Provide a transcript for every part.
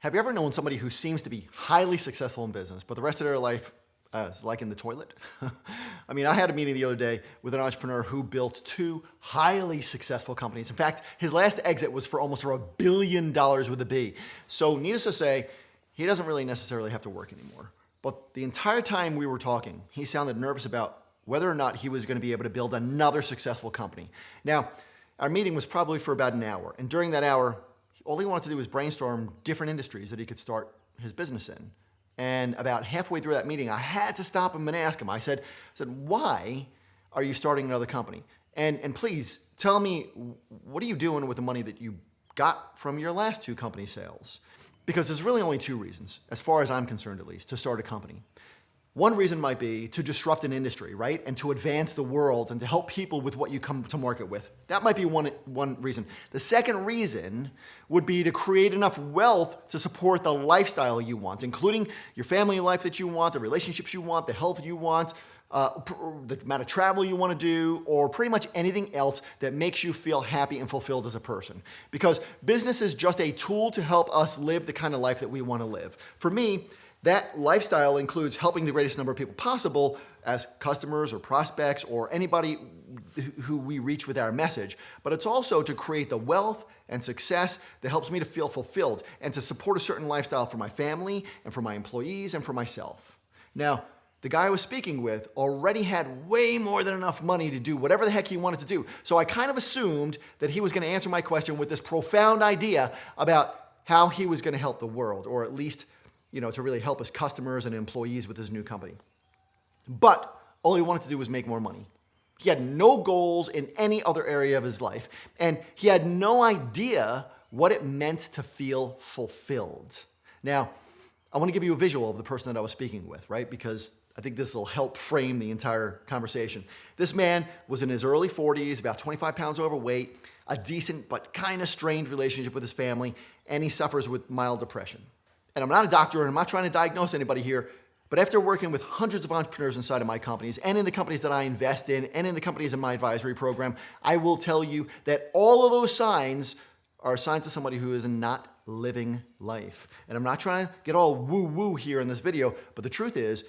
Have you ever known somebody who seems to be highly successful in business, but the rest of their life is like in the toilet? I mean, I had a meeting the other day with an entrepreneur who built two highly successful companies. In fact, his last exit was for almost $1 billion with a B. So needless to say, he doesn't really necessarily have to work anymore. But the entire time we were talking, he sounded nervous about whether or not he was going to be able to build another successful company. Now, our meeting was probably for about an hour. And during that hour, all he wanted to do was brainstorm different industries that he could start his business in. And about halfway through that meeting, I had to stop him and ask him. I said, why are you starting another company? And please tell me, what are you doing with the money that you got from your last two company sales? Because there's really only two reasons, as far as I'm concerned at least, to start a company. One reason might be to disrupt an industry, right? And to advance the world and to help people with what you come to market with. That might be one reason. The second reason would be to create enough wealth to support the lifestyle you want, including your family life that you want, the relationships you want, the health you want, the amount of travel you want to do, or pretty much anything else that makes you feel happy and fulfilled as a person. Because business is just a tool to help us live the kind of life that we want to live. For me, that lifestyle includes helping the greatest number of people possible as customers or prospects or anybody who we reach with our message. But it's also to create the wealth and success that helps me to feel fulfilled and to support a certain lifestyle for my family and for my employees and for myself. Now, the guy I was speaking with already had way more than enough money to do whatever the heck he wanted to do. So I kind of assumed that he was going to answer my question with this profound idea about how he was going to help the world, or at least to really help his customers and employees with his new company. But all he wanted to do was make more money. He had no goals in any other area of his life, and he had no idea what it meant to feel fulfilled. Now, I want to give you a visual of the person that I was speaking with, right? Because I think this will help frame the entire conversation. This man was in his early 40s, about 25 pounds overweight, a decent but kind of strained relationship with his family, and he suffers with mild depression. And I'm not a doctor and I'm not trying to diagnose anybody here, but after working with hundreds of entrepreneurs inside of my companies and in the companies that I invest in and in the companies in my advisory program, I will tell you that all of those signs are signs of somebody who is not living life. And I'm not trying to get all woo-woo here in this video, but the truth is,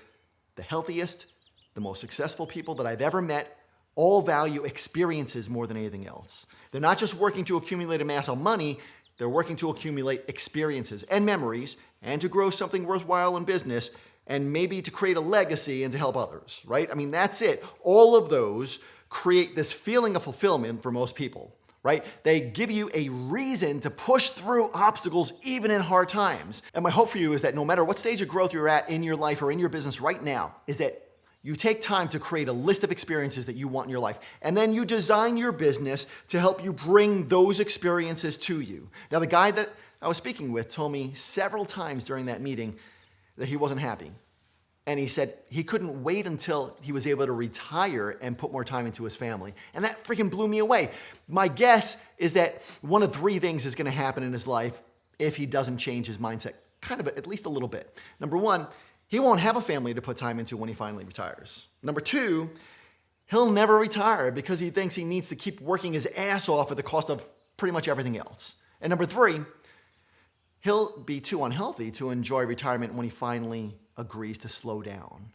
the healthiest, the most successful people that I've ever met all value experiences more than anything else. They're not just working to accumulate a mass of money, they're working to accumulate experiences and memories and to grow something worthwhile in business and maybe to create a legacy and to help others, right? I mean, that's it. All of those create this feeling of fulfillment for most people, right? They give you a reason to push through obstacles even in hard times. And my hope for you is that no matter what stage of growth you're at in your life or in your business right now, is that you take time to create a list of experiences that you want in your life, and then you design your business to help you bring those experiences to you. Now, the guy that I was speaking with told me several times during that meeting that he wasn't happy. And he said he couldn't wait until he was able to retire and put more time into his family. And that freaking blew me away. My guess is that one of three things is going to happen in his life if he doesn't change his mindset, kind of at least a little bit. Number one, he won't have a family to put time into when he finally retires. Number two, he'll never retire because he thinks he needs to keep working his ass off at the cost of pretty much everything else. And number three, he'll be too unhealthy to enjoy retirement when he finally agrees to slow down.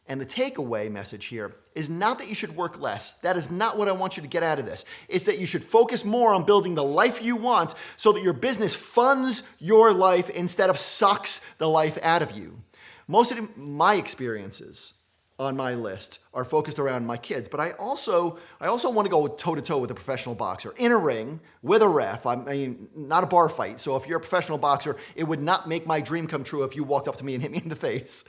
And the takeaway message here is not that you should work less. That is not what I want you to get out of this. It's that you should focus more on building the life you want so that your business funds your life instead of sucks the life out of you. Most of my experiences on my list are focused around my kids, but I also want to go toe-to-toe with a professional boxer in a ring with a ref. I mean, not a bar fight. So if you're a professional boxer, it would not make my dream come true if you walked up to me and hit me in the face.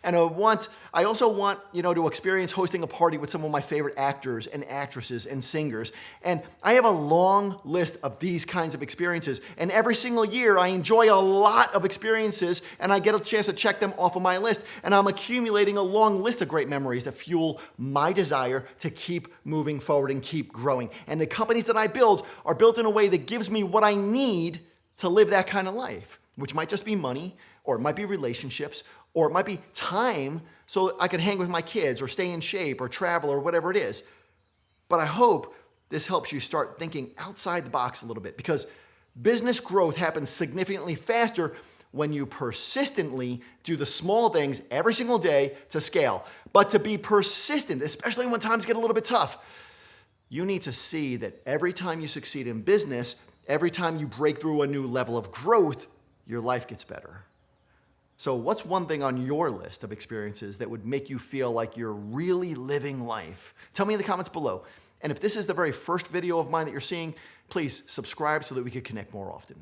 And I also want, to experience hosting a party with some of my favorite actors and actresses and singers. And I have a long list of these kinds of experiences. And every single year, I enjoy a lot of experiences, and I get a chance to check them off of my list. And I'm accumulating a long list of great memories that fuel my desire to keep moving forward and keep growing. And the companies that I build are built in a way that gives me what I need to live that kind of life, which might just be money, or it might be relationships, or it might be time so I can hang with my kids or stay in shape or travel or whatever it is. But I hope this helps you start thinking outside the box a little bit, because business growth happens significantly faster when you persistently do the small things every single day to scale. But to be persistent, especially when times get a little bit tough, you need to see that every time you succeed in business, every time you break through a new level of growth, your life gets better. So what's one thing on your list of experiences that would make you feel like you're really living life? Tell me in the comments below. And if this is the very first video of mine that you're seeing, please subscribe so that we can connect more often.